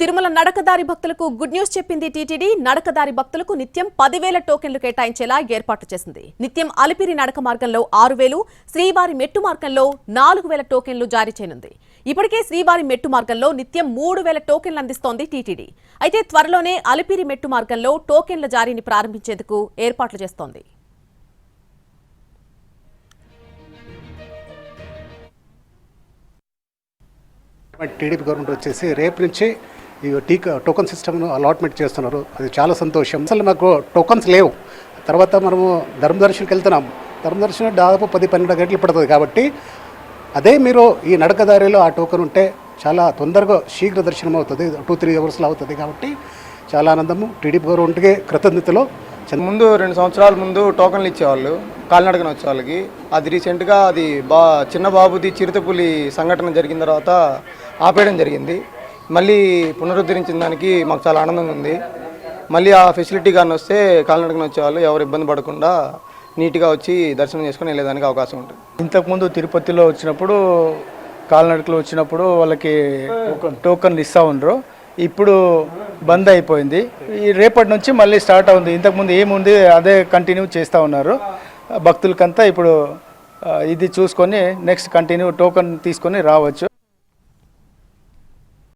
తిరుమల నడకదారి భక్తులకు good news చెప్పింది TTD. నడకదారి భక్తులకు నిత్యం 10,000 టోకెన్లు కేటాయించేలా ఏర్పాటు చేసింది. నిత్యం అలిపిరి నడక మార్గంలో 6,000, శ్రీవారి మెట్టు మార్గంలో 4,000 టోకెన్లు జారీ చేయనుంది. ఇప్పటికే శ్రీవారి మెట్టు మార్గంలో నిత్యం 3,000 టోకెన్లు అందిస్తోంది టీటీడీ. అయితే త్వరలోనే అలిపిరి మెట్టు మార్గంలో టోకెన్ల జారీని ప్రారంభించేందుకు ఏర్పాట్లు చేస్తోంది. టీడీపీ గవర్నమెంట్ వచ్చేసి రేపు నుంచి ఈ టోకన్ సిస్టమ్ను అలాట్మెంట్ చేస్తున్నారు. అది చాలా సంతోషం. అసలు మాకు టోకన్స్ లేవు. తర్వాత మనము ధర్మదర్శన్కి వెళ్తున్నాం. ధర్మదర్శనం దాదాపు 10-12 గంటలు పడుతుంది. కాబట్టి అదే మీరు ఈ నడకదారిలో ఆ టోకన్ ఉంటే చాలా తొందరగా శీఘ్ర దర్శనం అవుతుంది. 2-3 అవర్స్లో అవుతుంది. కాబట్టి చాలా ఆనందము. టీడీపీ గవర్నమెంట్కి కృతజ్ఞతలో. ముందు 2 సంవత్సరాల ముందు టోకన్లు ఇచ్చేవాళ్ళు కాలినడకన వచ్చే వాళ్ళకి. అది రీసెంట్గా అది చిన్న బాబుది చిరుతపులి సంఘటన జరిగిన తర్వాత ఆపేయడం జరిగింది. మళ్ళీ పునరుద్ధరించిన దానికి మాకు చాలా ఆనందంగా ఉంది. మళ్ళీ ఆ ఫెసిలిటీ కానీ వస్తే కాలినడకన వచ్చేవాళ్ళు ఎవరు ఇబ్బంది పడకుండా నీట్గా వచ్చి దర్శనం చేసుకుని వెళ్ళేదానికి అవకాశం ఉంటుంది. ఇంతకుముందు తిరుపతిలో వచ్చినప్పుడు కాలినడకలో వచ్చినప్పుడు వాళ్ళకి టోకన్లు ఇస్తూ ఉండరు. ఇప్పుడు బంద్ అయిపోయింది. ఈ రేపటి నుంచి మళ్ళీ స్టార్ట్ అవుతుంది. ఇంతకుముందు ఏముంది అదే కంటిన్యూ చేస్తూ ఉన్నారు. భక్తులకంతా ఇప్పుడు ఇది చూసుకొని నెక్స్ట్ కంటిన్యూ టోకన్ తీసుకొని రావచ్చు.